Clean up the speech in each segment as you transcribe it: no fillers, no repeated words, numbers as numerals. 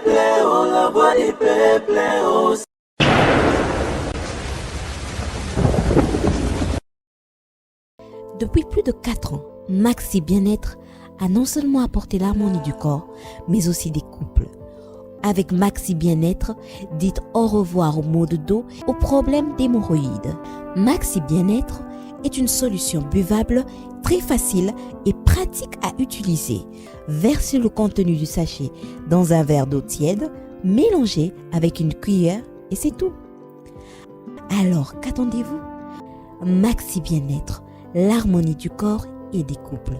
peuple, oh, la voix du peuple, oh. Depuis plus de 4 ans, Maxi Bien-être a non seulement apporté l'harmonie du corps, mais aussi des couples. Avec Maxi Bien-être, dites au revoir aux maux de dos, aux problèmes d'hémorroïdes. Maxi Bien-être est une solution buvable, très facile et pratique à utiliser. Versez le contenu du sachet dans un verre d'eau tiède, mélangez avec une cuillère et c'est tout. Alors, qu'attendez-vous? Maxi Bien-être, l'harmonie du corps et des couples.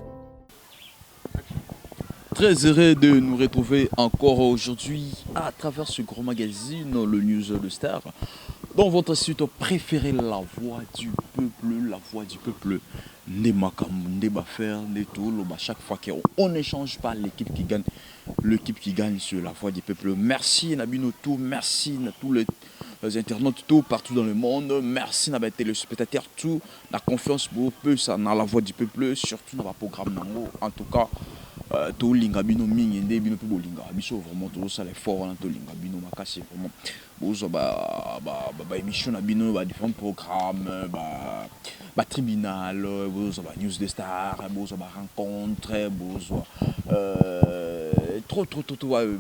Très heureux de nous retrouver encore aujourd'hui à travers ce grand magazine, le News de Star, dans votre site préféré, la voix du peuple, chaque fois qu'on n'échange pas l'équipe qui gagne sur la voix du peuple. Merci Nabino tout, merci à tous les internautes tout partout dans le monde, merci à les téléspectateurs tout, la confiance pour peu ça dans la voix du peuple, surtout dans le programme en tout cas. To linga bino mingi nde bino pe bolinga biso vraiment to ça les fort na to linga bino makasi vraiment bozo ba émission na bino ba différents programmes ba tribunal bozo ba news de star bozo ba rencontre bozo trop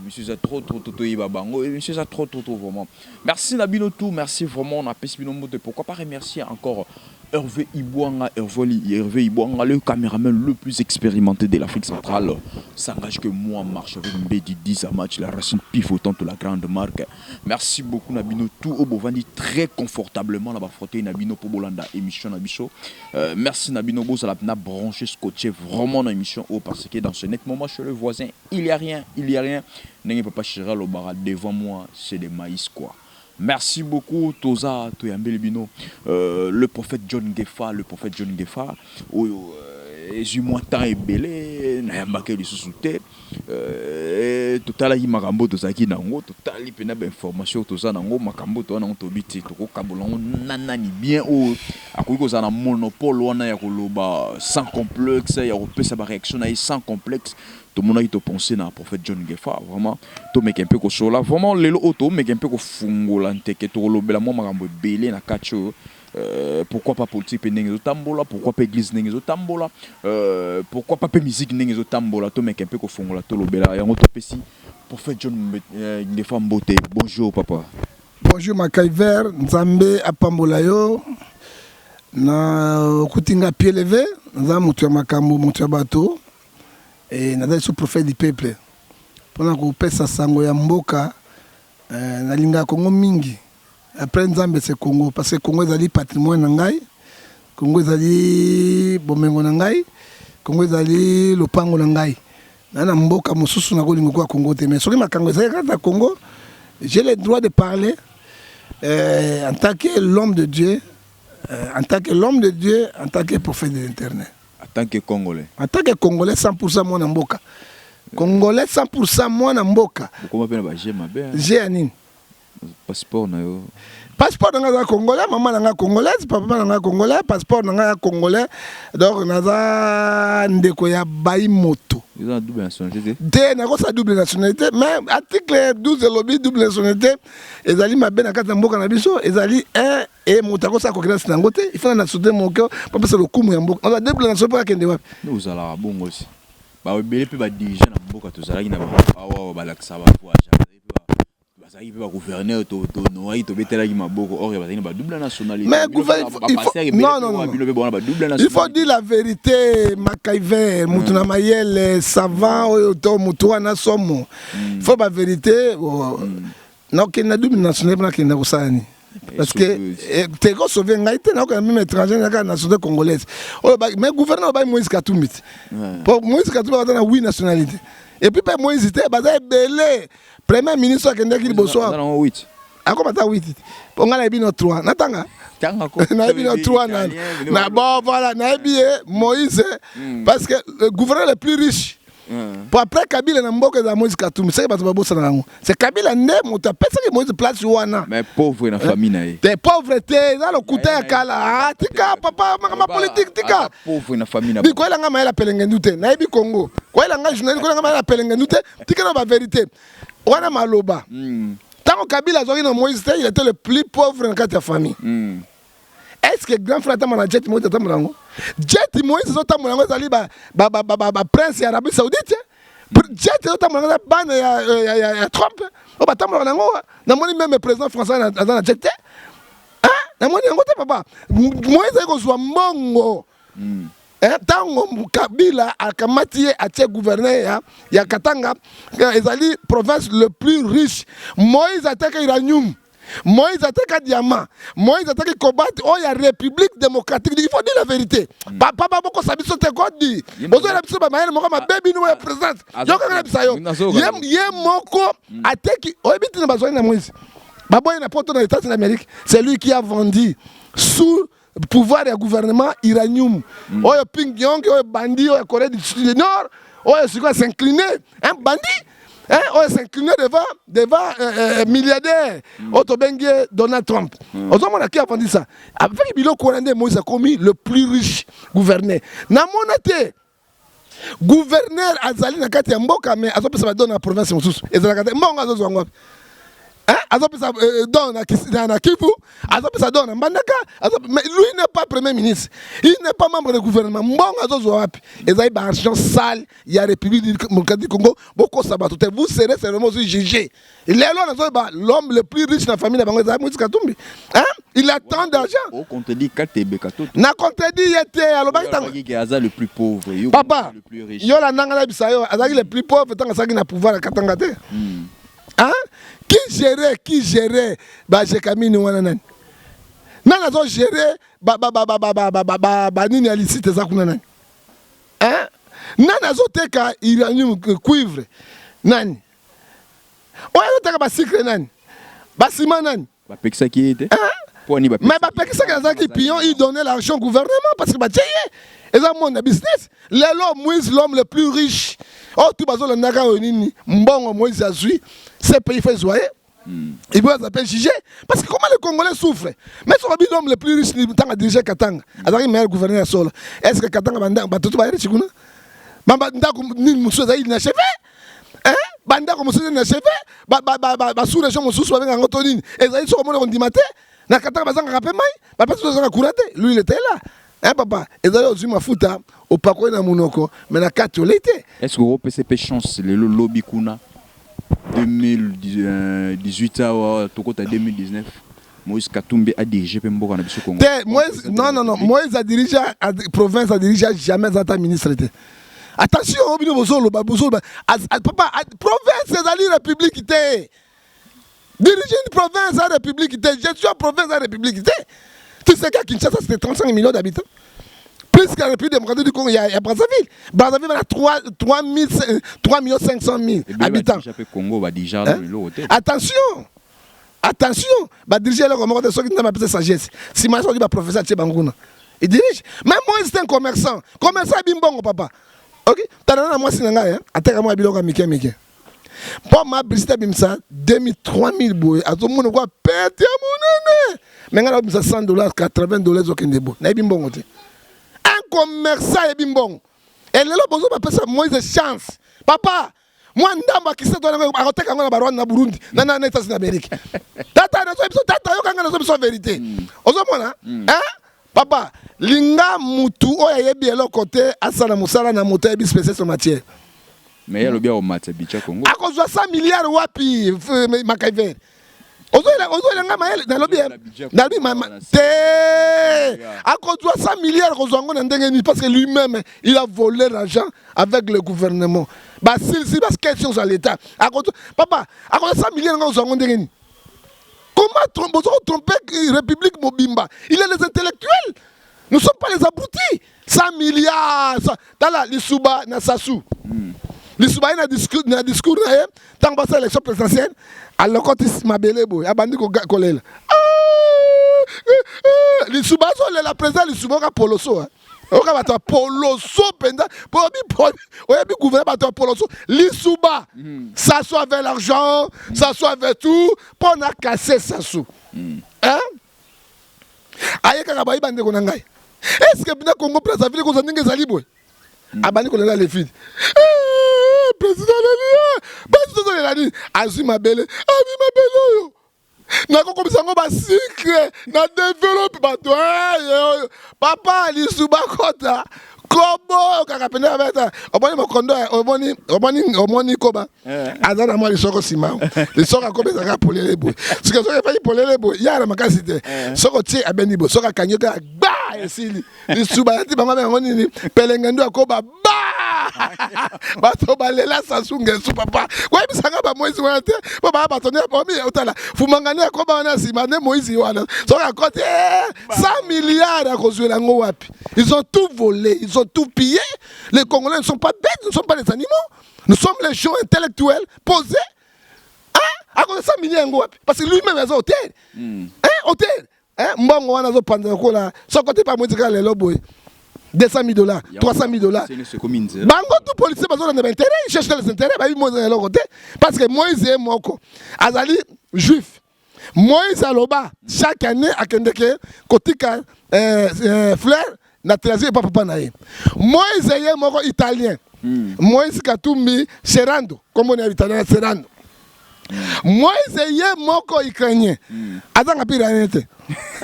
monsieur ça trop iba bango monsieur ça trop vraiment merci na bino tout, merci vraiment on a pesi bino moto, pourquoi pas remercier encore Hervé Ibouanga, le caméraman le plus expérimenté de l'Afrique centrale, s'engage que moi marche avec Mbedi 10 à match, la racine pivotante de la grande marque. Merci beaucoup Nabino tout au Bovandi très confortablement là-bas frotté Nabino pour Bolanda émission Nabiso. Merci Nabino Bo ça l'a branché scotché vraiment dans l'émission parce que dans ce net moment chez le voisin il y a rien. N'est pas chérir le bar devant moi c'est des maïs quoi. Merci beaucoup Toza Toyambele Bino, le prophète John Gefa, Ezumotan et Belé, Nayambake du Sousouté, Total Makambo Tozaki Nango, Total Penab information Toza Nango, Makambo Toana Tobiti, Toko Kabolon, Nanani bien haut, à quoi qu'on a un monopole, on a sans complexe, il y a sa réaction sans complexe. Tout le monde a été pensé dans le prophète John Gefa, vraiment. Tout le monde a été là, vraiment, les autos, mais un peu de fungolante, que tout le monde a belé na kacho. Pourquoi pas politique n'engezo tambola, pourquoi pas église n'engezo tambola, pourquoi pas musique n'engezo tambola, tout le monde a un peu de fungola, tout le monde a été prophète John Gefa Mbote. Bonjour papa. Bonjour Makaiver, Nzambe apambolayo. Na kutinga pied levé, Nzambe mutu ya makambo, mutu ya bateau. Et nous sommes prophète du peuple. Pendant que nous faisons sango ya mboka, na linga Congo mingi. Après Nzambe c'est Congo parce que Congo est patrimoine nangai, Congo est bomengo nangai, Congo est lopango nangai. Na mboka mosusu na kolingo kwa Congo te mais soki makango c'est quand Congo, j'ai le droit de parler en tant que l'homme de Dieu, en tant que prophète de l'internet. En tant que Congolais. En tant que Congolais 100% moi Namboka. Congolais 100% moi Namboka. Comment appelle ba G mabe? G anine. Passeport na yo. Passeport nga Congolais, maman nga Congolaise, papa nga Congolais, passeport nga Congolais. Donc naza ndeko ya bayi moto. Ils ont double nationalité. Dès na ko sa double nationalité, mais article 12 lobby double nationalité, ezali mabe na kata mboka na biso, ezali un et motako sa ko grâce na ngote, il faut na souder mon cœur, pas parce le kumu ya mboka. On a double nationalité pas kende wapi. Nous allons bongo aussi. Ba belé pe ba dirigeant na mboka to zalaki na ba awa ba laksa ba voix. Il va gouverner to noai to betelaki maboko or ba double nationalité. Mais non. Il faut dire la vérité Makaiver, mutuna mayele savant oyo mutu na somo. Il faut la vérité non qu'il na double nationalité na kenda kosani. Parce que t'es go sauver ngaite na ko même étranger na ka nationalité congolaise. Mais gouverneur ba Moïse Katumbi. Pour Moïse Katumbi na 8 nationalités. Et puis Moïse était bazé belé. Premier ministre a kende ki bosoa. Na 8. Akoma ta 8. Ponga na bino 3. Natanga. Tanga ko. Na bino 3 na bon voilà na bien Moïse parce que le gouverneur le plus riche. Pour après Kabila na mboka za Moïse Katumbi, c'est bato babosa na ngo. C'est Kabila ne mota pesa que Moïse place wana. Mais pauvre na famille na ye. Des pauvreté, dans le couteau ya kala. Ah tika papa ma politique tika. Pauvre na famille na. Bi ko la nga ma la pelenge ndute. Na bi Congo. Ko la nga journaliste ko la nga ma la pelenge ndute. Tika na ba vérité. wana maloba tant Kabila zori na Moïse il était le plus pauvre dans la famille. Est-ce que grand frère tama na jet Moïse tama nango jet Moïse zo tama nango zali ba prince ya Arabie Saoudite jet zo tama nango ban ya Trump o ba tama nango na moni même président français na jet hein na moni yango te papa Moïse ko zwa mbongo tango Kabila akamati atie gouverneur ya Katanga ezali province le plus riche Moïse ateka uranium Moïse ateka diamant Moïse ateka cobalt oh ya République démocratique il faut dire la vérité papa boko sabiso te kodi bozo la biso ba mayele moko ma baby no ya président yo kanga bisa yo ye moko ateki oyebiti na bazoi na Moïse baboy na poto na États-Unis d'Amérique c'est lui qui a vendu sous pouvoir et gouvernement iranium. Oyo Ping Yong, oyo bandit, oyo Corée du Nord, oyo c'est quoi s'incliner, un bandit, oyo s'incliner devant milliardaire, Otto Bengue, Donald Trump. Aujourd'hui on a qui a vendu ça. Avec Bilo Korande, Moïse a commis le plus riche gouverneur. Na monate gouverneur azali na kati ya mboka mais azopesa ba donner la province mosusu. Ezalaka mbongo azozo ngwa. Azopesa don na Kivu, azopesa don na Mbandaka, mais lui n'est pas premier ministre, il n'est pas membre du gouvernement. Mbongo azozo wapi, ezali ba argent sale, il y a République démocratique du Congo, beaucoup sabato. Vous serez seulement jugé. L'homme le plus riche dans la famille de Bango Moïse Katumbi. Il a tant d'argent. On contredit Katebe Kato. Na contredit yete alobaki le plus pauvre, papa, le plus riche. Yo la nangala bisayo, azali le plus pauvre tant que na pouvoir Katanga te. Hein? Qui gérait ba Jekamini wana nani? Nana zo gérer ba nini alicite za kuna nani? Hein? Nana zo teka uranium cuivre nani? Oyo teka ba secret nani? Ba ciment nani? Ba pekisa qui était? Mais ba pekisa qui pion il donnait l'argent au gouvernement parce que ba tcheye. Et ça mon business. Moïse l'homme le plus riche. Oh tu bazo le naka onini mbongo Moïse azui. Ces pays fait zoyer. Il doit s'appeler Jigé. Parce que comment les Congolais souffrent. Mais ce qui l'homme le plus riche, il a dirigé Katanga. Il a le meilleur gouverneur seul. Est-ce que Katanga va tout faire Chikuna? Il n'a achevé. Banda comme ça n'a achevé. Sous les gens sont sous avec un autonine. Et ils sont comme on dit matin. Na Katanga va rappeler mai. Papa tout ça couraté. Lui il était là. Hein papa. Et d'ailleurs aux mafuta au pako na munoko. Mais na katolité. Est-ce que vous PCP chance le lobby kuna 2018 à 2019 Moïse Katumbi a dirigé Pemboka na biso Congo. Moïse non Moïse a dirigé la province a dirigé jamais en ministre. Attention obino bozolo papa province c'est la république té. Diriger une province à république té, gestion province à république té. Tu sais qu'à Kinshasa c'était 35 millions d'habitants. Plus que la République démocratique du Congo, il y a Brazzaville. Brazzaville a 3 500 000 habitants. Attention, bah diriger le remords de ceux qui n'ont pas de sagesse. Si moi je dis professeur Tchébanguna, il dirige. Même moi c'est un commerçant. Commerçant bimbongo papa. Ok. T'as moi c'est nanga hein. Attends moi biloko mike. Pour ma brisita bimsa 3000 boy. A tout le monde quoi péter mon nene. Mais ngala bimsa $100, $80 aucun debo. Na bimbongo te. Un commerçant et bimbong. Et là, besoin de passer Moïse chance. Papa, moi, ndamba qui s'est donné à côté quand on a baron na Burundi, na États-Unis d'Amérique. Tata, na vérité. Ozomona, hein? Papa, linga mutu oya yebi elo côté asana musala na moto yebi spécial sur matière. Mais il y a le bien au match bicha Congo. À cause de 100 milliards wapi Makaiver. Ozo nga mael na lobby na lui à cause de 100 milliards parce que lui-même il a volé l'argent avec le gouvernement. Bah si parce question sur l'état. Papa, à cause de 100 milliards comment tromper République Mobimba? Il est les intellectuels. Nous ne sommes pas les abrutis. 100 milliards. Tala Lissuba na Sassou. Lissuba na discours na tant que l'élection présidentielle. Alors quand il m'a belé boy, abandi ko kolela. Lissuba so la président Lissuba ka poloso. Oka bato poloso penda. Oyebi gouvernement bato poloso. Lissuba. Ça soit avec l'argent, ça soit avec tout pour na casser Sassou. Hein? Ayeka ka bayi bande ko nangai. Est-ce que bina Congo Brazzaville ko zaninga zali boy? Abandi ko lela les filles. président le lien azwi mabele oyo nakokomisa ngo basikre na développe bato papa lisu bakota kobo kaka pene abeta omoni mokondo omoni koba aza na mwa lisoko nsima lisoko akobezaka polele boye sike soki efaki polele boye yara makasi te soko otie abeni boye soki akangi te gba esili lisuba yati bango abengango nini pelengendu akoba bato balela sasu ngesu papa koyebisanga bamoïse wana te po baya bato nde omi otala fumangani akoba wana nsima nde moïse wana soki akoti 100 milliards akozwela yango wapi. Ils ont tout volé, ils ont tout pillé. Les Congolais ne sont pas bêtes, ne sont pas des animaux. Nous sommes les gens intellectuels posés. À cause de 100 milliards, parce que lui-même est hôtel. Hôtel. Mbongo wana zo panda ko la. So côté pas motika les loboy. $200,000, $300,000. Bango tout policier bazo na intérêt, ils cherchent les intérêts, ba Moïse na côté parce que Moïse est moko. Azali juif. Moïse aloba chaque année akendeke kotika fleur na tracer papa na ye. Moïse est moko italien. Moïse Katumbi Serrando, comme on est italien Serrando. Moïse est moko ukrainien. Azanga piranien te.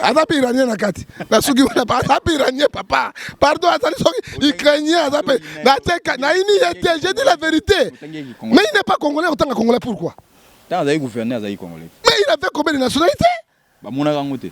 Aza piranien na kati. Na suki wana pa piranien papa. Pardon, azali soki ukrainien azape. Na ini était, j'ai dit la vérité. Mais il n'est pas congolais autant que congolais pourquoi? Tant azayi gouverneur azayi congolais. Mais il avait combien de nationalités? Ba mona kango te.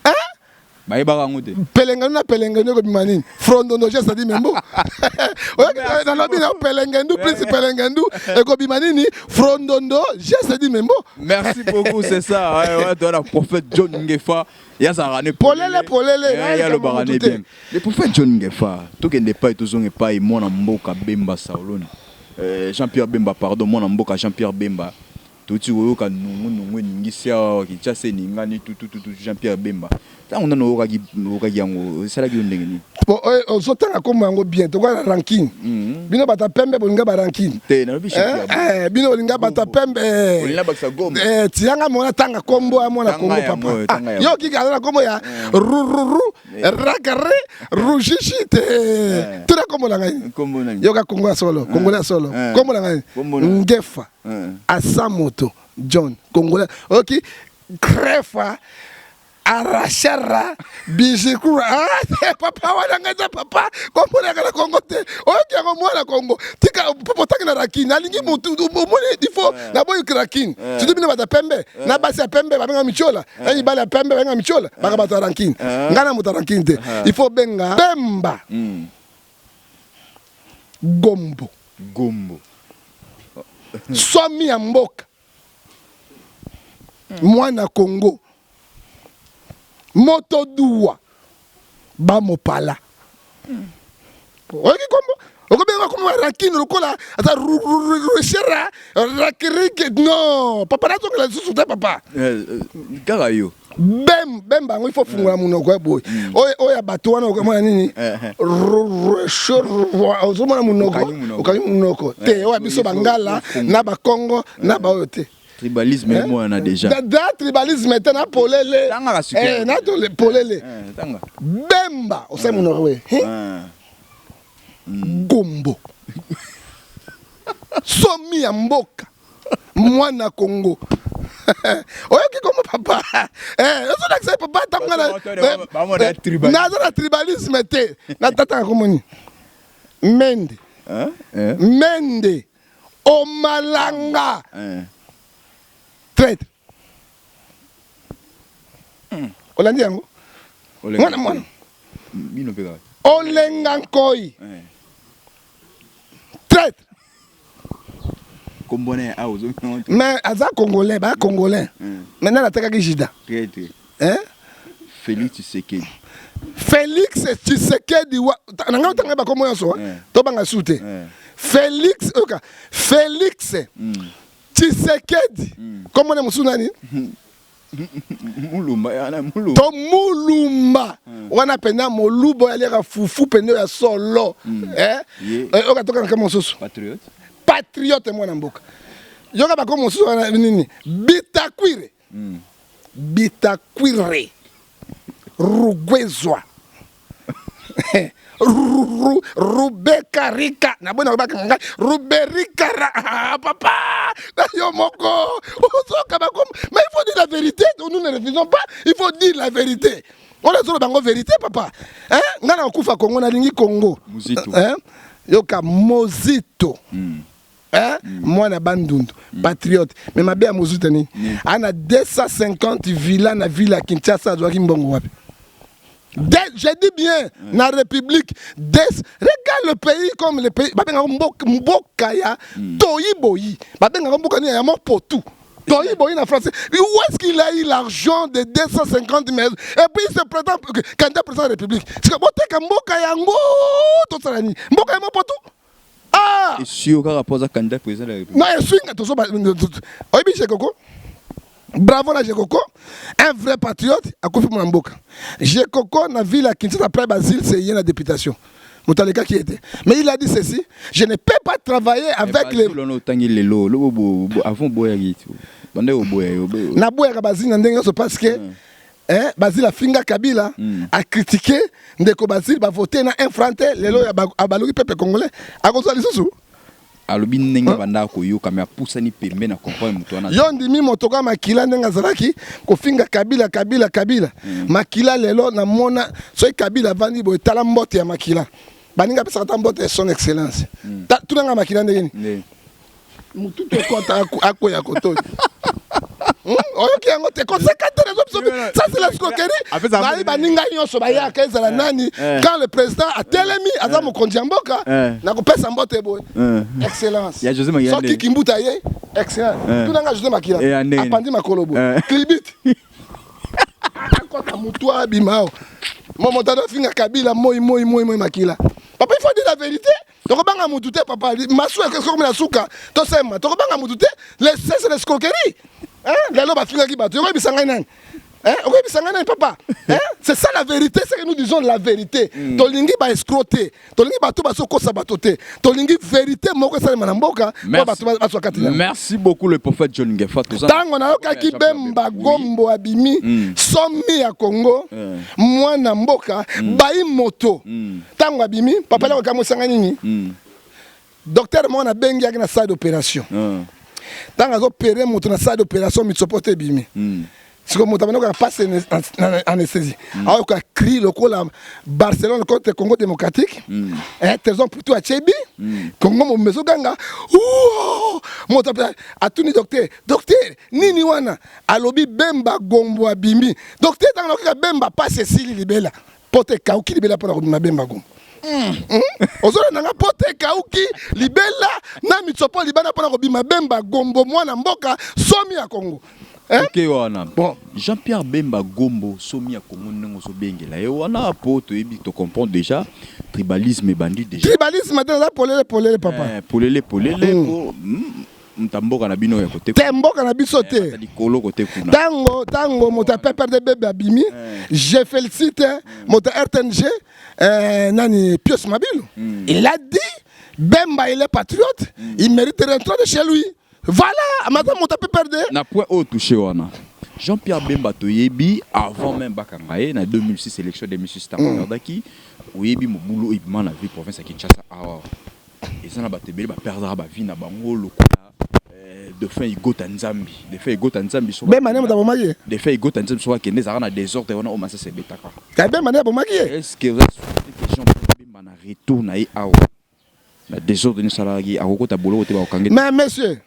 Pelenganu na pelenganu ko bimanini frondondo je sadi membo na lobi na pelenganu plus pelenganu e ko bimanini frondondo je sadi membo. Merci beaucoup, c'est ça. Ouais, toi, le prophète John Ngefa, il y a ça rané polele il y a le barané bien. Le prophète John Ngefa, tout qui n'est pas et tout son n'est pas et mon amboka Bemba Saolone. Jean-Pierre Bemba pardon, mon amboka Jean-Pierre Bemba. Tout tu vois quand nous ngisia qui chasse ningani tout Jean-Pierre Bemba. Ça on a no ragi yango c'est la qui ndengeni. Bon ozotanga kombo yango bien to kwa ranking. Bino bata pembe bolinga ba ranking. Te na bishi. Bino bolinga bata pembe. Bolinga baksa gombe. Tianga mona tanga kombo ya mona Kongo papa. Yo ki kala kombo ya rururu rakare rujishite. Tuna kombo la ngai. Kombo nani? Yo ka Kongo ya solo, Kongo ya solo. Kombo la ngai. Ngefa. Asamoto John Congolais. OK. Krefa Arachara Bijikura papa wana ngaza papa kombo na kala Congo te oki ngo mwana Congo tika popo taki na rakini alingi mutu mone ifo na boy rakini tu dibina bata pembe na basi ya pembe ba benga michola ani bala ya pembe benga michola baka bata rakini ngana muta rakini te ifo benga Bemba Gombo Somi ya mboka mwana Congo moto duwa ba mopala oki kombo okobenga komo rakini lokola ata rushera rakirike no papa na tokela susu te papa karayo Bemba ngo ifo fungula munoko ya boy oya bato wana okomona nini ozomona munoko okali munoko te oya biso bangala na bakongo na baote tribalisme moi na déjà da tribalisme te na polele na to le polele Bemba osai munoko we Gombo Somi ya mboka mwana Congo oyoki komo papa ezo nakisa papa tangana na tribalisme te na tata komoni Mende Mende Omalanga traite olandi yango mwana bino peka Olenga Nkoi traite Combonais mais aza congolais ba congolais maintenant la taka Jida traite Félix Tshisekedi wa nanga tanga ba komo yoso to banga sute Félix Tshisekedi comment on sunani Mulumba wana pena molubo ya leka fufu pene ya solo oka toka kama soso patriote mwana mboka yoka bako mosusu wana nini Bitakwire Rugwezwa Rubeka Rika. Na bonne Ruberika papa. Yo moko. Mais il faut dire la vérité. Nous ne refusons pas. Il faut dire la vérité. On a sur la vérité papa. Hein? Ngana okufa Congo na lingi Congo. Mozito. Hein? Yoka Mozito. Hein? Moi na bandundu patriote mais ma bien Mozito ni. Ana 250 villas na ville à Kinshasa doit kimbongo wapi. Je dis bien, la République, regarde le pays comme le pays. Mbokaya, Toyiboyi, Mbokani est mort pour tout. Toyiboyi en français. Où est-ce qu'il a eu l'argent de 250 000? Et puis il se prétend candidat président de la République. C'est que Mbokaya, Mbokaya est mort pour tout. Ah! Et si on a rapport à candidat président de la République. Non, je suis bravo la Jekoko, un vrai patriote à Kofi Mouamboka. Jekoko na ville à Kinshasa après Basile, c'est la députation. Moutaleka qui était. Mais il a dit ceci, je ne peux pas travailler avec les... Na boya Basile n'andenge parce que Basile a finga Kabila a critiqué ndeko Basile va voter na infranté lelo ya abaloki peuple congolais a kozali susu. Alobi ndenge banda koyoka mais apusani pembe na comprendre mutu wana yo ndimi motoka makila ndenge azalaki kofinga Kabila makila lelo na mona soki Kabila vandi boye tala mbote ya makila baninga pesa ta mbote son excellence tunanga makila ndenge ni mutu to kota akoya koto oyoki yango te conséquente ça c'est la escroquerie bali baninga nyonso bayaka ezala nani quand le président a telemi aza mokonzi ya mboka na kopesa mbote boye excellence ya José Makila soki kimbuta ye excellent tunanga José Makila apandi makolo boye klibit akota mutu abimao momotado finga Kabila moi Makila papa il faut dire la vérité. Tokobanga mutute papa masu qu'est-ce qu'on met la souka to sema tokobanga mutute c'est l'escroquerie. Hein lelo ba finga ki bato yo bisanga nani. Hein okoy bisanga nani papa. Hein c'est ça la vérité, c'est que nous disons la vérité. Tolingi ba escroquer, tolingi bato ba sokosa batote. Tolingi vérité moko sala manamboka ba bato ba sokatina. Merci beaucoup le prophète John Ngefa tout ça. Tango na okaki bemba gombo abimi somi ya Congo mwana mboka bayi moto. Tango abimi papa la kamo sanga nini? Docteur mona bengi akina salle d'opération. Tango azopérer moto na salle d'opération mitsopote bimi. C'est comme on a passé en anesthésie. Alors qu'on a crié le coup Barcelone contre le Congo démocratique. T'es plutôt à Tchébi. Congo mon maison ganga. Ouh! Mon a tout ni docteur. Docteur, nini wana. Alobi bemba gombo abimi. Docteur dans le bemba pas Cécile libella. Pote kauki libella pour la bemba gombo. Ozora nanga pote kauki libella na mitsopo libana pour la bimba bemba gombo mwana mboka somi ya Congo. Ok wana. Bon, Jean-Pierre Bemba Gombo somi ya Congo ndenge so bengela. Et wana po to yebi to comprendre déjà tribalisme et bandit déjà. Tribalisme dans polele papa. Polele ko mtamboka na bino ya côté. Temboka na biso te. Likolo côté kuna. Tango mota pepper de bébé abimi. Je félicite mota RTNG nani Pius Mabilo. Il a dit Bemba il est patriote, il mérite de rentrer de chez lui. Voilà, madame, on t'a pu perdre. Na point au touché wana. Jean-Pierre Bemba Toyebi avant même Bakangaye na 2006 élection de monsieur Stammer daki, oyebi mo boulot ibima na ville province à Kinshasa awa. Et ça na batebeli ba perdra ba vie na bango lokola de fin igota nzambi. De fin igota nzambi so. Bemba ne mota bomaki. De fin igota nzambi so kende za na désordre wana o massa se betaka. Ka Bemba ne bomaki. Est-ce que vous avez Jean Bemba na retourne ay awa. La désordre ni salarié a kokota boulot te ba okangé. Mais monsieur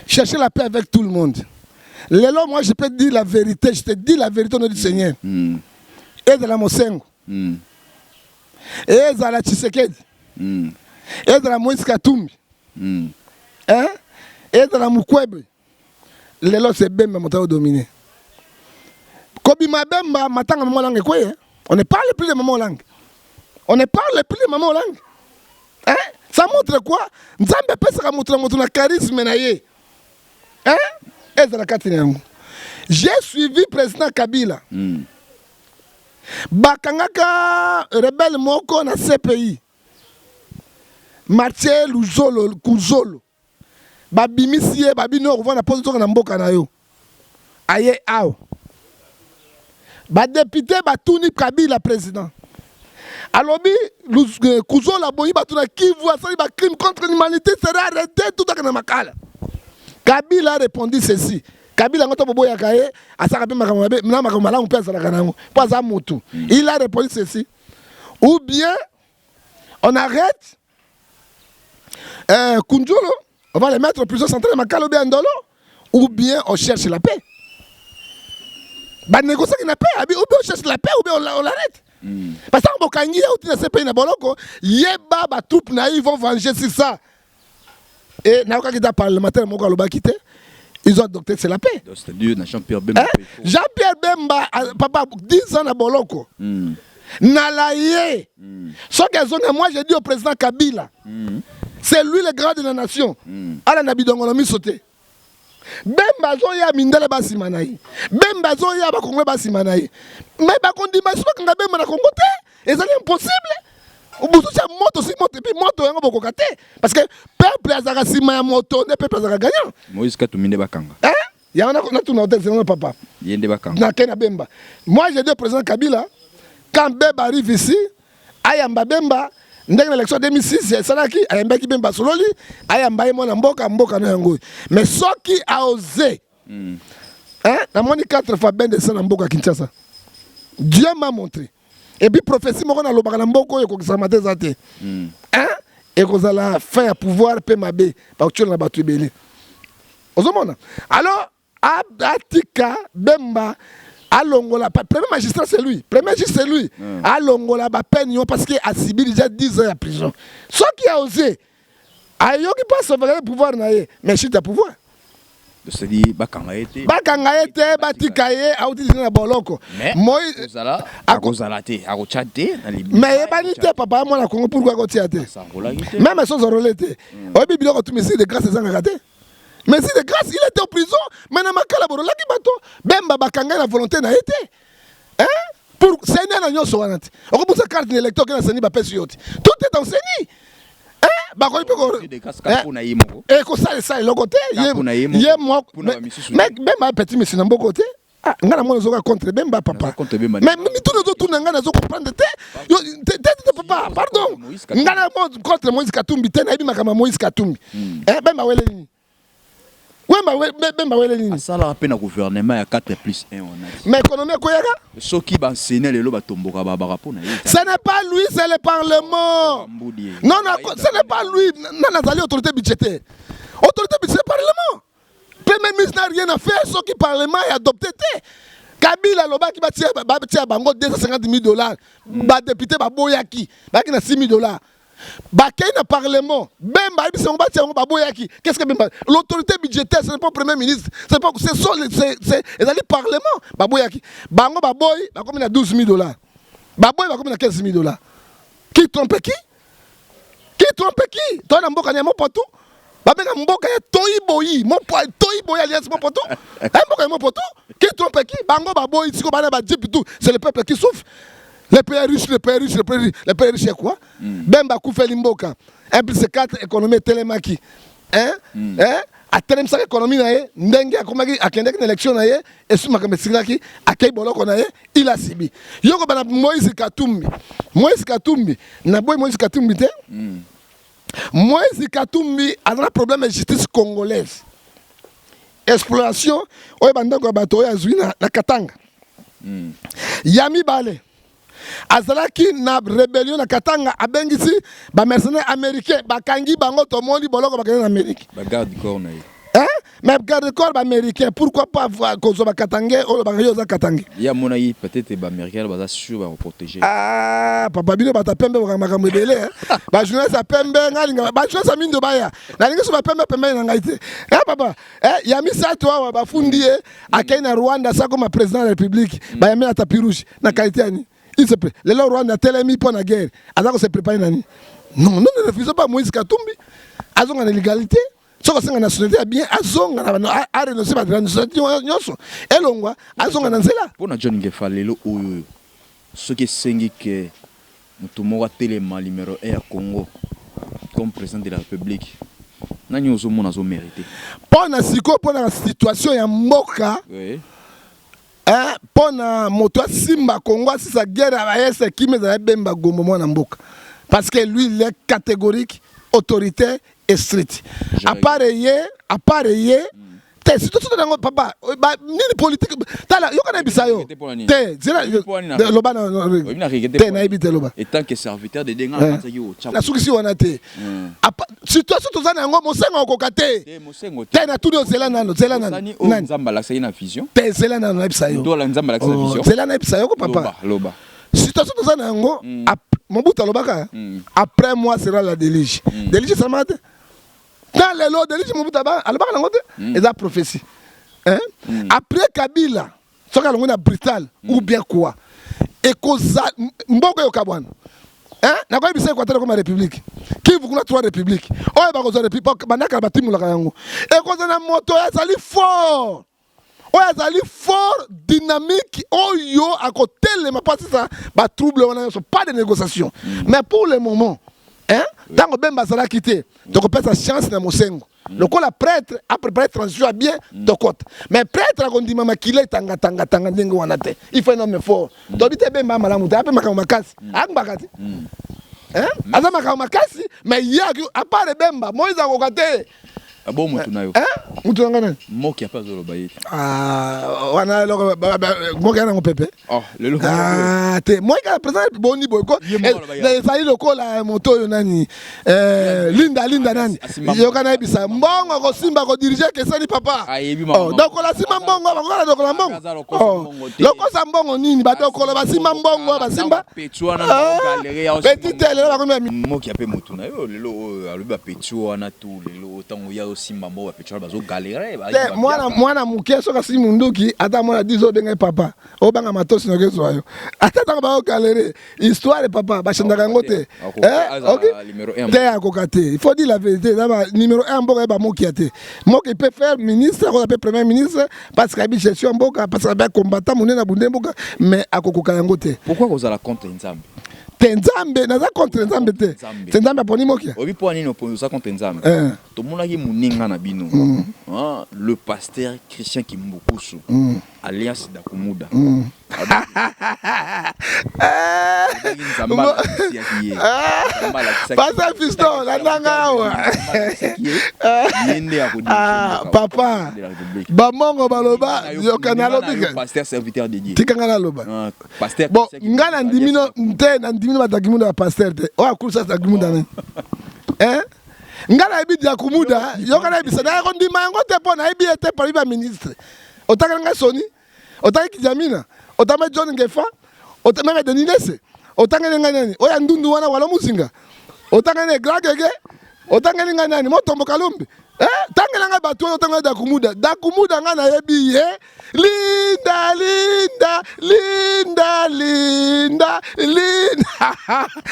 chercher la paix avec tout le monde. Lélo, moi, je peux te dire la vérité. Je te dis la vérité au nom du Seigneur. Et de la Mosengo. Et de la Tshisekedi. Et de la Moïse Katumbi. Hein? Et de la Mukwebe. Lélo, c'est Bemba, mon temps dominé. Kobima Bemba, matanga maman langue quoi? On ne parle plus de maman langue. On ne parle plus de maman langue. Hein? Ça montre quoi? Nzambe pesa montre na charisme na ye. Hein? J'ai suivi président Kabila. Bakangaka rebelle moko na CPI. Martial Luzolo Kuzolo. Babimisie babino revend na position na mboka na yo. Aye ao. Ba député batuni Kabila président. alobi kuzo la boyi bato na Kivu asali ba crime contre l'humanité sera arrêté tout à makala. Kabila a répondu ceci. Kabila ngoto boboya kaye asaka pe makambe na makambe la mpesa la kanango. Pas à motu. Il a répondu ceci. Ou bien on arrête Kunjolo, on va les mettre en prison centrale makala bien ndolo, ou bien on cherche la paix. Bah négocier la paix, ou bien on cherche la paix ou bien on l'arrête. Parce que Bokangi a aussi pays na boloko, yeba ba troupe na ils vont venger sur ça. Et na okaki parlementaire moko aloba kité, ils ont adopté c'est la paix. C'est-à-dire Jean-Pierre Bemba. Jean-Pierre Bemba papa 10 ans na boloko. Nalaye. Sauf que moi j'ai dit au président Kabila, c'est lui le grand de la nation. Ala nabidongolomi sauté. Bemba zoya mindele basi manayi. Bemba zoya ba Congo basi manayi. Mais ba kondima so kanga Bemba na Congo te. Et c'est impossible. Obuso cha moto si moto puis moto yango bokoka te parce que peuple azaka sima ya moto ne peuple azaka gagnant. Moïse Katumbi bakanga. Hein? Ya na tuna hotel c'est papa. Yende bakanga. Na Kenya Bemba. Moi j'ai dit au président Kabila quand Bemba arrive ici, ayamba Bemba ndenge na élection 2006 salaki ayambaki Bemba sololi ayamba mona mboka no yango. Mais soki a osé hein na moni 4 fois ben de ça na mboka Kinshasa. Dieu m'a montré. Et puis prophétie moko na lobaka na mboko yo ko kisamate zate. Hein et ko la fin à pouvoir pe mabe pa utchola na batu ebele. Ozomona. Alors Atika Bemba Alongola, premier magistrat c'est lui, premier juge c'est lui. Alongola ba peine parce qu'il a subi déjà 10 ans de prison. Ce qui a osé, ayo qui passe sauvegarder le pouvoir naé, mais chute à pouvoir. C'est-à-dire bakanga été batika ye a utilisé na boloko. Moi ozala akozalate akochate na libi. Mais banité papa moi na Congo pourquoi kotiate. Même sans enrôler. Obi biloko tout messi de grâce ezanga raté. Mais si de grâce, il était en prison, maintenant Makala Borola qui bateau, Bemba Bakanga la volonté n'a été. Hein? Pour Seigneur Nagnon Soanati. On peut sa carte d'électeur qui n'a pas payé sur tout est enseigné. Hein? Bakoi peut et que ça est le côté. Yé moi. Mais Bemba petit monsieur n'a pas côté. Ah, ngana mwana zoka contre Bemba papa. Mais tout les autres ngana zo comprendre te. Papa, pardon. Ngana contre Moïse Katumbi, te na bi makama Moïse Katumbi. Hein? Bemba wele ni. Ça la peine au gouvernement à 4+1 on a. Mais économie quoi yaga? Ceux qui va enseigner les loba tomboka baba pour na. Ce n'est pas lui, c'est le parlement. Non, ce n'est pas lui. Non, nazali autorité budgétaire. Autorité budgétaire parlement. Premier ministre n'a rien à faire, ce qui parlement est adopté. Kabila loba qui va tirer bango $250,000. Ba député ba boyaki, ba qui na $6,000. Bakay na parlement, Bemba ils sont battus en baboyaki. Qu'est-ce que Bemba? L'autorité budgétaire, ce n'est pas le premier ministre, c'est pas c'est le parlement. Baboyaki. Bango baboy, ba comme na $12,000. Baboy ba comme na $15,000. Qui trompe qui? Qui trompe qui? Toi na mboka nyamo poto. Ba benga mboka ya toyiboyi, mon toyiboyi alliance mon poto. Mboka ya mon poto. Qui trompe qui? Bango baboy, siko bana ba dip tout, c'est le peuple qui souffre. Les pays riches, les pays riches, les pays riches, c'est quoi? Bemba Koufé Limboka. 1+4 économie télémaki. Hein? À terme, ça économie, Ndengue a Kendek une élection, et sous ma caméra, à Keiboloko, il a subi. Yoko Bana Moïse Katumbi. Moïse Katumbi. Naboy Moïse Katumbi. Moïse Katumbi a un problème de justice congolaise. Exploration, Oye Bandoko Bato, Yazouina, na Katanga. Yami Bale. Azalaki na rébellion na Katanga abengisi ba mercenaires américains bakangi bango to moni boloko bakene en Amérique. Ba garde corps na. Hein? Mais garde corps américain, pourquoi pas kozo ba Katanga ou ba yoza Katanga? Ya mona yi peut-être ba américain ba sûr ba protéger. Ah, papa bino ba ta pembe ba makambo belé hein. Ba journaliste a pembe ngalinga ba journaliste mindo baya. Na linga so ba pembe na ngaite. Eh papa, ya misa to ba fundi akaina Rwanda ça comme président de la République, ba yamela tapis rouge na qualité ani. Il se prépare. Les Rwanda tellement pour la guerre. Alors se prépare nani. Non, ne refusez pas Moïse Katumbi. Azon en illégalité. Ce que c'est la nationalité bien azon a renoncé à la nationalité nyoso. Elongwa azon en nzela. Pour na John Ngefalelo oyo. Ce qui sengi que mutumo téléma numéro 1 à Congo comme président de la République. Nani ozomona zo mérité. Pour na siko pour la situation ya mboka. Oui. Pona moto Simba Congo si sa guerre à ese qui me da bemba gombo mwana mboka parce que lui il est catégorique, autoritaire et strict. Appareillé si tout ça papa ni politique tala yo kana bisayo te zela loba na ibite loba et tant que serviteur de denga la sukisi wana te situation to zana ngo mosengo okokate te na tudo zela nano nani nzamba la sai na vision te zela nano na bisayo do la nzamba la sai na vision zela na bisayo ko papa loba situation to zana ngo mobuta lobaka après moi sera la délige délige ça mate dans les lots de l'Égypte, il y a prophétie. Après Kabila, ce qu'on a brutal ou bien quoi. Et cause Mbogo Yokabwan. N'a pas eu quoi comme république. Qui vous voulez trois républiques. Oh, il va causer république. Banaka Batim la Kayango. Et cause un moto, ça allait fort. Oh, ça allait fort, dynamique. Oh, yo, à côté, les mapas, ça va troubler. On n'a pas de négociation. Mais pour le moment, tant que Ben Bazala quitté, donc on perd sa chance dans mon sengo. Donc on la prêtre, après prêtre transition bien de côte. Mais prêtre on dit maman qu'il est tanga dengue wanate. Il faut un homme fort. Donc il Ben Bazala muta, après makamakasi, akbakati. Asa makamakasi, mais il y a à part Bemba, Moïse a kokate. Ah bon mutu nayo. Mutu ngana? Moki apa zolo bayi. Wana loko moki ana ngopepe. Oh, le loko. Te moi ka présent boni boyko. Ça y loko la moto yo nani. Linda nani. Yo kana bisa mbongo ko simba ko diriger ke sani papa. Oh, donc la simba mbongo ba ko la mbongo. Oh, loko sa mbongo nini ba donc la simba mbongo ba simba. Petsuana na galerie ya. Petit tele ba ko moki ape mutu nayo lelo aluba petsuana tu lelo tango ya Simba mbo petrol bazo galérer mwana muke soka si munduki ata mwana dizo benga papa o banga matosi no kezo ayo ata tanga ba galérer histoire papa ba chandaka ngote OK te akokate il faut dire la vérité là numéro 1 mboka ba moki ate moki peut faire ministre ko peut premier ministre parce que bi gestion mboka parce que ba combattant monena bunde mboka mais akokoka ngote pourquoi vous allez contre Nzambe Nzambe naza contre Nzambe te Nzambe aponi mokia obi po nini oponi ça contre Nzambe to monaki muninga na bino le pasteur Christian Kimbukusu alliance d'Akumuda Pasteur Fiston la nanga papa bamongo baloba yokana lobika pasteur serviteur de Dieu tikanga na loba pasteur bon ngana ndimino nte na ndimino batakimuda pasteur te o akusa takimuda ne ngana ibidi akumuda yokana ibisa na ko ndima ngo te pona ibi ete par ba ministre otakanga soni otaki Jamina otame John Ngefa otame Denilese otangene ngani oya ndundu wana wala musinga otangene glagege otangene ngani motombo kalumbi tangela nga bato otanga dakumuda nga na yebi ye linda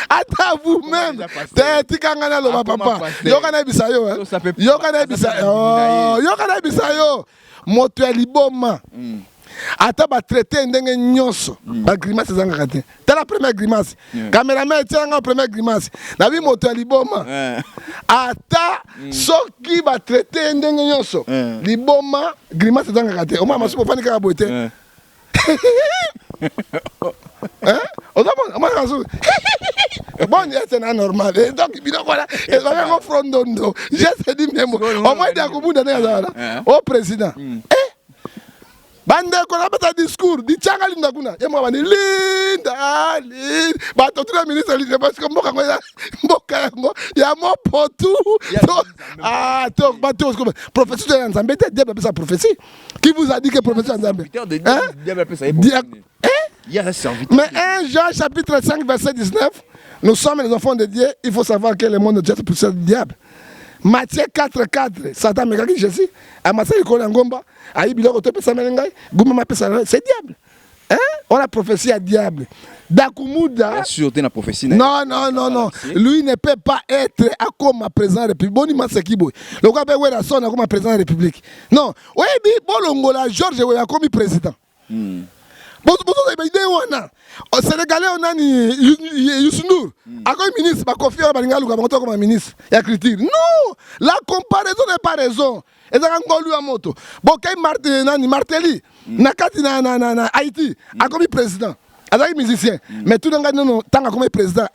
ata vous-même te tikanga na loba papa yokana bisayo yokana bisayo moto ya liboma ata ba traité ndenge nyonso ba grimace zanga kate ta la première grimace cameraman tianga première grimace na bi moto ya liboma ata soki ba traité ndenge nyonso liboma grimace zanga kate o mama supo fanika boite bon, c'est normal. Donc, il va y frondondo. J'ai dit même. Au moins, il y a au président. Bande ko na bata discours di changa linda kuna yemo bani linda ba to tout ministre linda parce que mboka ngo ya mo potu to ba to professeur de Nzambe te Dieu sa prophétie qui vous a dit que professeur Nzambe mais 1 Jean chapitre 5 verset 19 nous sommes les enfants de Dieu il faut savoir que le monde de Dieu est poussé du diable. Matthieu 4:4 Satan me kaki Jésus amasa ikona ngomba ayi biloko to pesa melengai guma mapesa c'est diable on a prophétie à diable Dakumuda bien sûr tu na prophétie non lui ne peut pas être comme président de la République boni masekibo le quoi be wera sona comme président de la République non oui bi bolongola George we comme président au Sénégalais on a ni Youssou Akoy ministre ba confier ba linga luka ba comme ministre ya critique non la comparaison n'est pas raison et ça ngolu a moto bon kay Martelly na kati na Haïti akomi président azali musicien mais tout nga non tanga comme président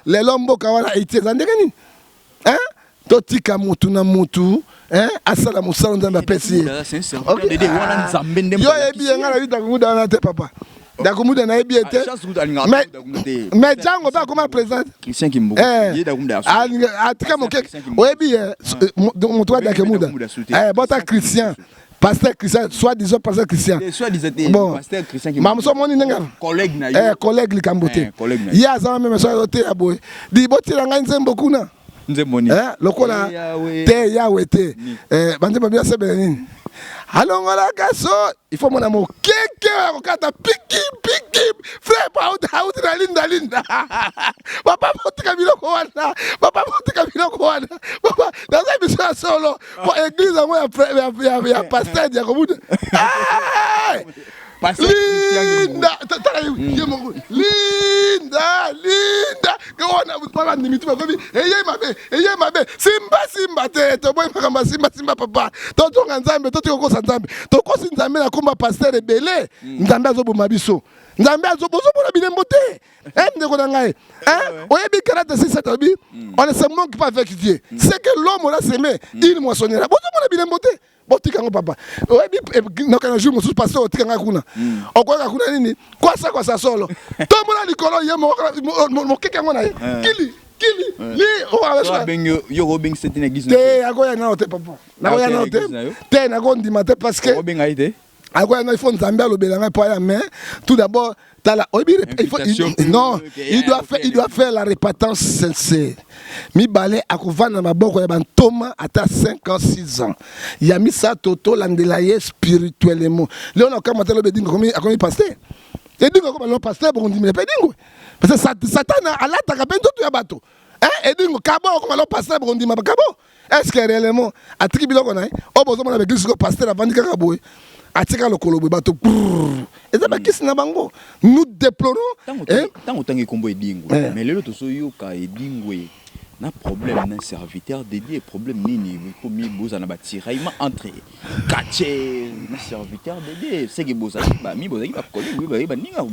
lelo mboka wana Haïti ndenge nini hein totika mutu na mutu hein asala musala nzambe apesi c'est un serviteur de Dieu wana nzambe ndembo yo ebi nga na bita kumuda na te papa dakumuda na ebi ete mais jango ba comme président Christian Kimbuku ye dakumda atika moke oyebi mutu wa dakemuda bota Christian pasteur Christian, soit disant pasteur Christian. Soit disant pasteur Christian qui maman moni nenga collègue na yo. Collègue li kambote. Ya za même so yote aboy. Di boti la nga nzembo kuna. Nzemboni. Lokola te ya wete. Bande babia sebe nini. Alongola kaso, il faut mon amour keke okata piki frère pa out na linda. Papa motika biloko wana. Papa Papa dans un mission solo pour église moi ya pasteur ya komuda. Linda kaona papa ni mitu bakomi eye mabe simba te to boy makamba simba papa to tonga nzambe to tikokosa nzambe to kosi nzambe na komba pasteur ebele nzambe azoboma biso nzambe azobozobona bilembo te ndeko na ngai oyebi karate sisa tobi on ne se manque pas avec Dieu c'est que l'homme là s'aimé il moissonnera bozobona bilembo te botika ngo papa oyebi nokana jour mosusu pasteur otika nga kuna okoka kuna nini kwa sa solo to mona likolo ye mo keke ngo na ye kili li o ala bengo yo robing c'est une église te akoya na ote papa na koya na ote te na ko ndima te parce que robing aide akoya na il faut nzambe alobela nga pa ya mais tout d'abord il doit faire la répétence sincère. Mibale akovana maboko ya bantoma ata 5 ans 6 ans. Ya misa toto landelaye spirituellement. Léon a commenté le bedingo comme pasteur. Et dingo comme le pasteur pour dire mais bedingo. Parce que Satan a la takapento to ya bato. Et dingo kabo comme le pasteur pour dire mais kabo. Est-ce que réellement a tribilo na o bozo mona l'église ko pasteur avant dika kabo. Atika le kolobo bato et ça bakisi na bango nous déplorons tant autant que combo edingo mais le to so yoka edingo na problème na serviteur dédié problème nini pour mi boza na batiraillement entre kache na serviteur dédié c'est que boza ba mi boza ba collègue ba ninga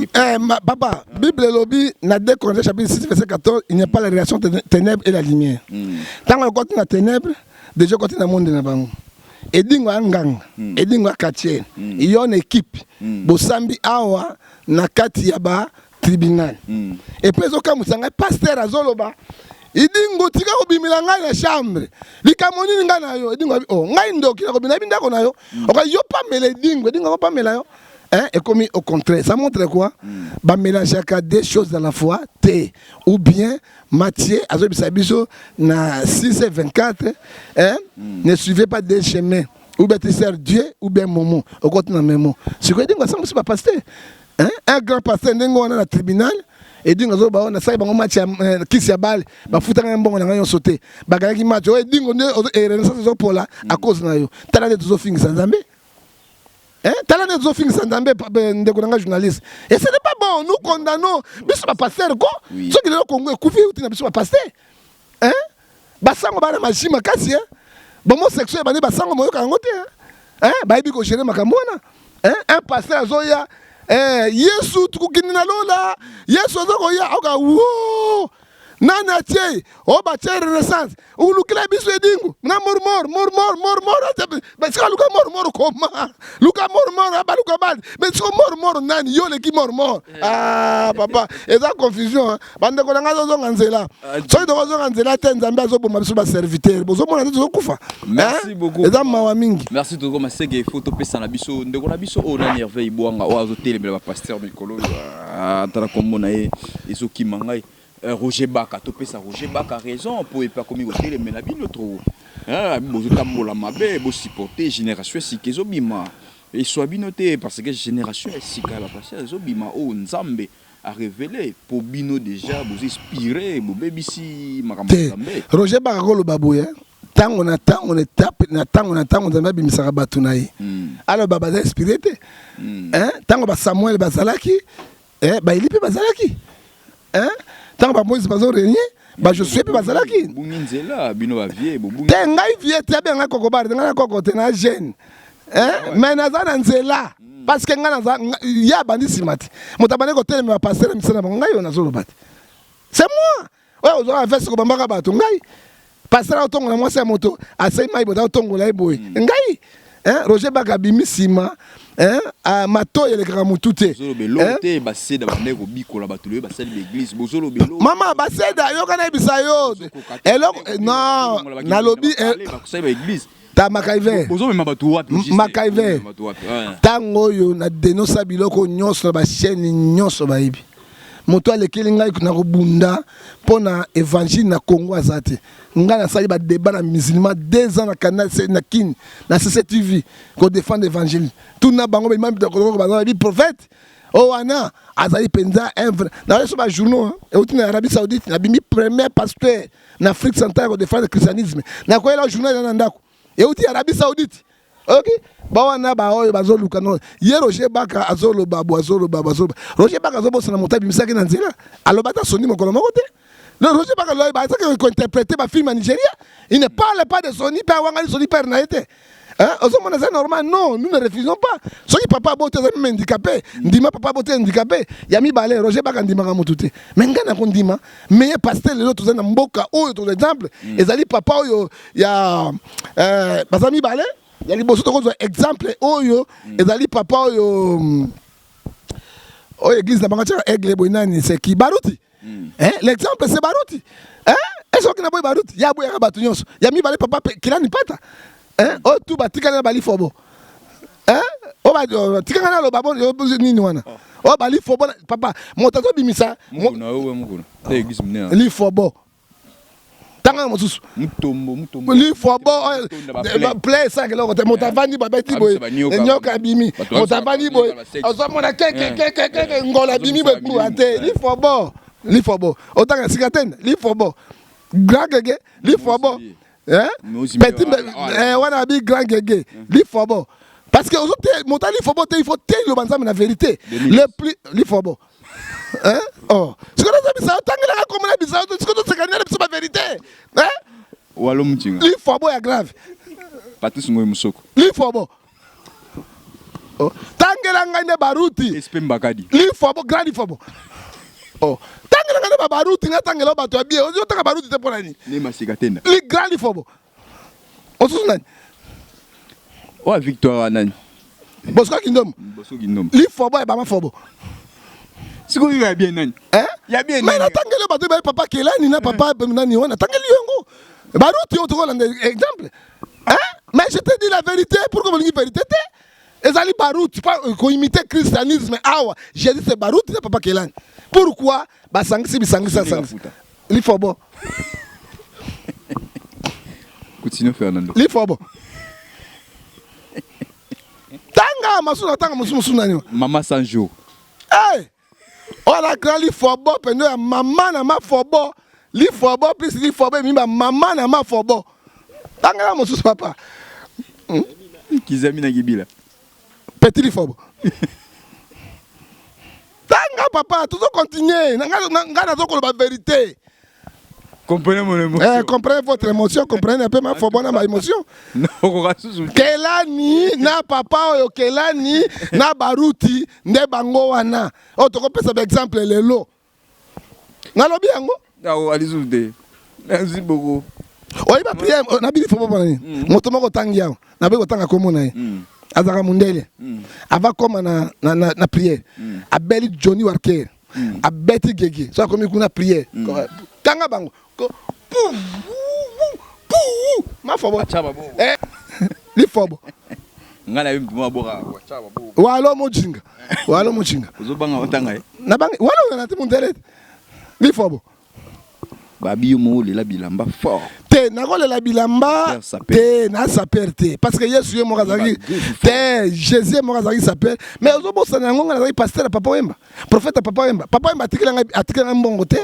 papa Bible lobby na 2 Corinthiens chapitre 6 verset 14 il n'y a pas la relation de ténèbres et la lumière tant on continue na ténèbres déjà continue na monde na bango edingo anganga edingo akatier iyo na équipe bosambi awa na kati ya ba tribunal et puis oka musanga pasteur azoloba edingo tika kobimila ngai na chambre likamoni nga na yo edingo ngai ndoki na kobina bindako na yo oka yo pa mele edingo pa mela yo et comme au contraire ça montre quoi ba mélanger deux choses à la fois ou bien Matthieu azobisabiso na 6:24 ne suivez pas des chemins ou bien tu sers Dieu ou bien Momo au côté na Memo c'est quoi dingo ça pas pasteur un grand pasteur ndenge on a na tribunal et dingo zo ba on a ça ba match kisi ya bale ba futanga mbongo na ngayo sauter ba galaki match o dingo ne e renaissance zo pola à cause na yo tala de zo fingi sanzambe talent de Zofing Sandambe de journaliste. Et ce n'est pas bon, nous condamnons. Mais ce n'est pas pasteur, quoi. Ce qui est le Congo, Koufi, tu n'as pas pasteur. Hein? Bassango, Bana Machima, Kassi, hein? Homosexuel, Bani Bassango, Moyo Kangote, hein? Baïbi, Kogéré, Makamona. Un pasteur, Zoya, Yesu, Tukukinina Lola, Yesu, Zoya, Oga, wouh! Nana tche o ba tche renaissance ou lukila biso edingo na mor mais c'est luka mor comment luka mor aba luka bal mais c'est mor nani yo le ki mor papa et ça confusion bande ko nga zo nganzela so do zo nganzela te nzambe azoboma biso ba serviteur bozo mona zo kufa merci beaucoup et ça mawa mingi merci to ko masege photo pesa na biso ndeko na biso o na nerve ibwanga o azo telemela ba pasteur mikolo tara komona e isoki mangai Roger Baka, tu peux ça Roger Baka raison pour pas comme il était mais la vie notre bozo tambola mabe bo supporter génération si kezobima et soit binoté parce que génération si kala passer zobima o nzambe a révélé pour bino déjà vous inspirer bo bebisi makambo nzambe Roger Baka ko lo baboye tango na tango nzambe bimisaka batu na ye alors baba za inspiré te tango ba Samuel bazalaki ba Elipe bazalaki tant que Moïse bazo régner je suis pe bazalaki bunginzela bino ba vie bo te ngai vie te bien nga kokobare nga kokotena jeune mais nazana nzela parce que il y a bandi simati motabane ko tele me passer misana ngai on azolo bat c'est moi ouais on a fait ce que bambaka bato ngai passer autongo na mwasi ya moto asai mai bota autongo la boy ngai hein Roger Baka bimisima hein a mato ele gramutu te bozolo belo te baseda bande ko bikola bato le basali l'église bozolo belo mama baseda yo kana bisayo eloko non na lobby basali l'église ta makaive bozolo mema bato wapi makaive tango yo na denosa biloko nyonso ba chaîne nyonso ba ibi moto alekeli ngai na kobunda pona évangile na Congo azate ngai na sali ba débat na musulman 2 ans na canal na kin na CCTV ko défendre l'évangile tout na bango ba même ko ba prophète oh ana azali penza un na reso ba journaux et au Arabie Saoudite na bimi premier pasteur na Afrique centrale ko défendre le christianisme na ko la journal na ndako et au Arabie Saoudite. Ok, bawana ba oyo bazoluka no ye Roger Baka azolo babu Roger Baka azobo sana motabi misaki na nzela alobata Sony mokolo moko te le Roger Baka loy ba ça que interpréter ba film en Nigeria il ne parle pas de Sony pa wanga Sony père na été hein ozomona c'est normal non nous ne refusons pas soki papa bote za handicapé ndima papa bote handicapé ya mi balé Roger Baka ndima ka mutute mais ngana ko ndima mais pasteur le autres na mboka oyo to exemple ezali papa oyo ya bazami balé il y a liboso toko exemple oyo ezali papa oyo église na bangacha aigle boinani c'est qui Baruti hein l'exemple c'est Baruti hein est-ce que na boy Baruti ya boya batu nyonso ya mi bale papa kilani pata hein o tu batika na bali fobo hein o ba tika na lo babo nini wana o bali fobo papa motazo bimisa mukuna wewe mukuna église mne li fobo tanga mosusu mutombo li fobo play 5 loko te motavandi babeti boy nyoka bimi motavandi boy ozomona keke ngola bimi boy pour ate li fobo otanga sikatenda li fobo grand gege li fobo hein petit wana bi grand gege li fobo parce que ozote motali fobo te il faut te le banzam na vérité le plus li fobo hein oh ce que nous avons tangela comme la bizarre ce que nous c'est gagner la vérité hein walo mtinga li fobo ya grave Patrice Ngoy Musoko li fobo oh tangela ngane Baruti espem bakadi li fobo grand li fobo oh tangela ngane Baruti ngatangela bato bien ozo tanga Baruti te pona ni ne masika tenda li grand li fobo osusu nani wa victoire nani bosko kindom li fobo e bama fobo siko il y a bien nani hein il y a bien mais natangele bato ba papa kelani na papa nani wana tangeli yongo Baruti on te rend exemple hein mais je te dis la vérité pourquoi vous dites vérité ezali Baruti pas ko imiter christianisme awa j'ai dit c'est Baruti na papa kelani pourquoi ba sangisi bisangisa li fobo continue Fernando li fobo tanga masuna tanga musu nani Mama Sanjo hey oh la grand li fobo pendo ya mama na ma fobo li fobo plus li fobo mi ba mama na ma fobo tanga la musu papa kizami na gibila petit li fobo tanga papa tu dois continuer nga zo ko la vérité. Comprenez mon émotion. Comprenez votre émotion, comprenez un peu ma fobo na ma émotion. Kelani na papa oyo kelani na Baruti nde bango wana. O to ko pesa exemple lelo. Na lobi yango? Ah alizude. Merci beaucoup. Oyi ba prière na bili fobo bana ni. Moto moko tangi yango. Na be ko tanga komo na ye. Azaka mundele. Ava koma na prière. Abeli Johnny Walker. Abeti Gege. So akomi kuna prière. Tanga bango. Ma fobo li fobo ngala yimduma boka wachaba bo walo mojinga uzobanga otanga na bangi walo na timundele li fobo babi mo le la bilamba fort te na ko le la bilamba te na saper te parce que Yesu mo kazaki te Jésus mo kazaki saper mais ozobo sana ngonga na pasteur papa wemba prophète papa wemba atikela mbongo te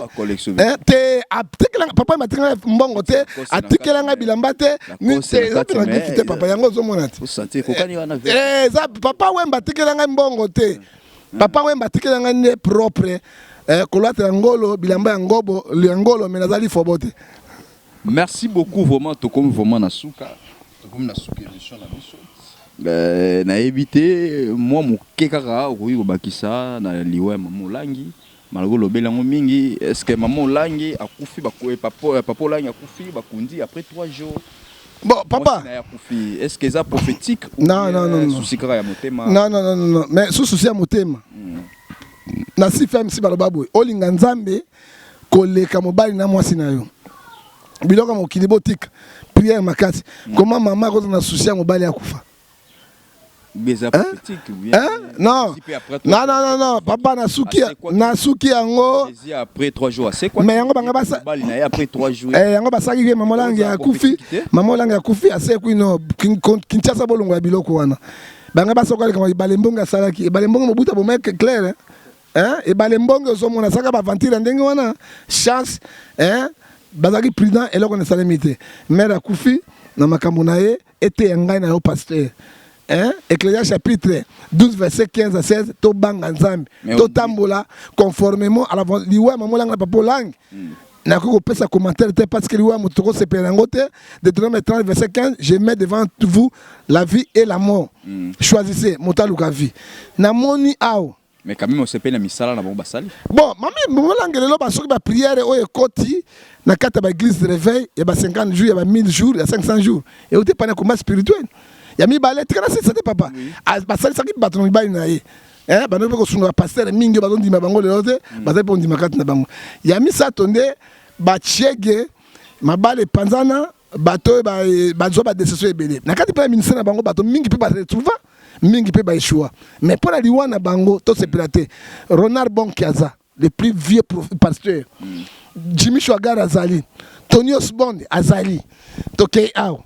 te atikela papa wemba atikela mbongo te atikela bilamba te ni te papa yango ozomona te osante kokani wana za papa wemba atikela mbongo te papa wemba atikela ne propre kolata ngolo bilamba ngobo ngolo menazali fobote. Merci beaucoup vraiment to comme vraiment na suka to comme na suka émission na biso na évité moi mon kekaka oui bakisa na liwe maman langi malgré le belango mingi est-ce que maman langi akufi bakoe papa langi akufi bakundi après 3 jours. Bon, papa. Est-ce que c'est prophétique ou non. Souci à motema? Non. Mais sous souci à motema. Na si femme si balobabo. Olinga nzambe koleka mobali na mwasi na yo. Biloko mo kilibotique. Prière makati. Comment maman ko na souci à mobali akufa? Non, papa nasuki yango. Après 3 jours, c'est quoi? Mais yango banga basa. Après 3 jours. Yango basa ki maman langi ya kufi. Maman langi ya kufi ase ku no Kinshasa bolongo ya biloko wana. Banga basa ko kama balembonga salaki. Balembonga mobuta bo mec clair. Et balembonga zo mona saka ba ventile ndenge wana. Chance bazaki prudent et loko na salamité. Mère akufi na makambo na ye était ngai na yo pasteur. Ecclésiaste chapitre 12 verset 15 à 16 to banga nzambe to tambola conformément à la liwa mamolanga papa langue na ko pesa commentaire parce que liwa mutoko se pelangote de Deutéronome 30 verset 15 je mets devant vous la vie et la mort choisissez motaluka vie na moni ao mais quand même on se peine misala na bon basali bon mami mamolanga lelo basoki ba prière o ekoti na kata ba église de réveil et ba 50 jours et ba 1000 jours et 500 jours et au pas na combat spirituel. Yami balé tika na c'était papa basali saki bato mibali na ye bano ko sunga pasteur mingi bazo ndima bango lelo te bazali po ndima kati na bango yami sa tonde ba chege mabale panzana bato bazo ba décision ebele na kati pa ministère na bango bato mingi pe ba retrouva mingi pe ba échoua mais pour la liwana bango to se pilaté Ronald Bonkiaza le plus vieux pasteur Jimmy Chouagar azali Tony Osbond azali Tokei Ao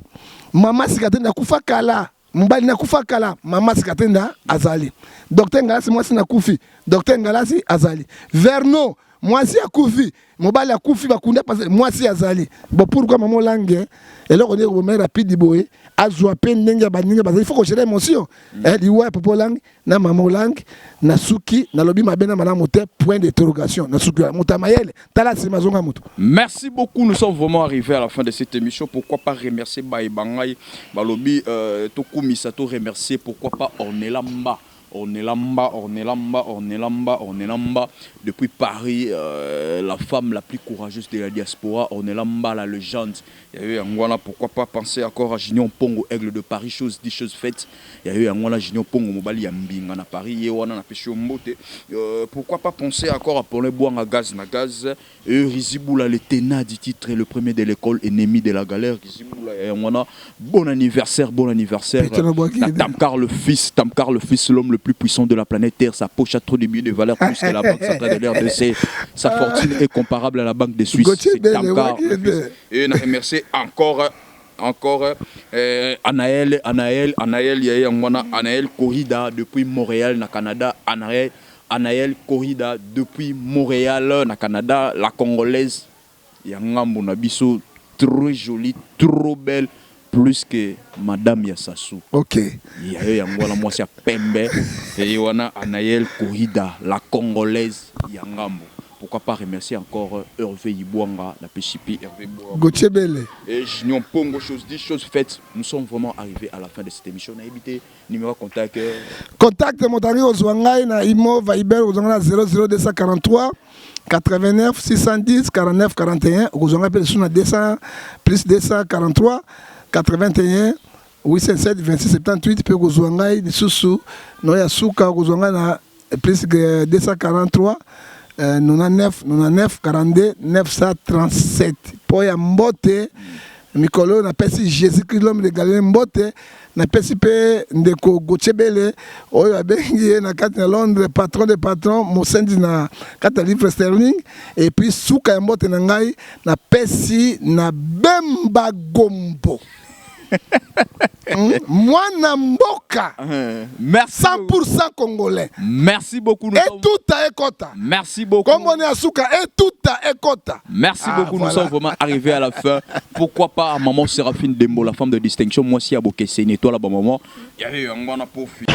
Mama sikatenda kufa kala mbali na kufa kala mama sikatenda azali docteur Ngalasi mwasi na kufi docteur Ngalasi azali Verno mwasi akufi mobali akufi bakunda parce mwasi azali bon pourquoi maman langue eloko ndeko bomera rapide boye azwa pe ndenge baninga bazali il faut que gérer émotion liwa papa langue na maman langue na suki na lobi mabena malamu te point d'interrogation na suki mutamayele tala si mazonga mutu. Merci beaucoup, nous sommes vraiment arrivés à la fin de cette émission. Pourquoi pas remercier Baïbangay Balobi Tokumisa to remercier pourquoi pas Ornelamba. On est là-bas depuis Paris, la femme la plus courageuse de la diaspora. On est là-bas, la légende. Il y a eu un voilà, pourquoi pas penser encore à Junior Pongo, aigle de Paris, chose dit, chose faite. Il y a eu un voilà, Junior Pongo, Mobali Yambing, à Paris, et on a pêché au Moté. Pourquoi pas penser encore à Paulin Boang à gaz, na gaz. Riziboula, le ténat du titre, le premier de l'école, ennemi de la galère. Riziboula, et on a bon anniversaire. Tamkar le fils, l'homme le plus puissant de la planète Terre, sa poche a trop de billets de valeur plus que la banque centrale de l'RDC. Sa fortune est comparable à la banque des Suisses. C'est Tamkar. Et on a remercié encore Anaël Corrida depuis Montréal, na Canada. Anaël Corrida depuis Montréal, na Canada. La Congolaise, Yangambo Nabiso, trop jolie, trop belle. Plus que Madame Yassassou. Ok. Il y a eu moi c'est Pembe et il y a Anaël Corrida, la Congolaise Yangambo. Pourquoi pas remercier encore Hervé Ibouanga, la PCP Hervé Ibouanga. Gauthier Bele. Et Junior Pongo, chose dit, chose faite. Nous sommes vraiment arrivés à la fin de cette émission. On a évité numéro de contact. Contact Montari Ozwangai na Imo Viber Ozwanga 00243 89 610 49 41. Ozwanga appelle sur 200 plus 243 81 807 26 78 pe kozwangai lisusu no ya suka kozwanga na plus 243 99 42 937 po ya mbote mikolo na pesi Jésus-Christ l'homme de Galilée mbote na pesi pe ndeko Gochebele oyo abengi na kati na Londres patron de patron mosendi na kata livre sterling et puis suka ya mbote na ngai na pesi na Bemba Gombo. Mwana mboka. Merci 100% congolais. Merci beaucoup. Et tout à Ekota. Merci beaucoup. Comme on est à Souka, et tout à Ekota. Merci beaucoup. Voilà. Nous sommes vraiment arrivés à la fin. Pourquoi pas à maman Séraphine Dembo, la femme de distinction. Moi aussi à Bokessé, toi là-bas maman. Il y a eu un bon profit.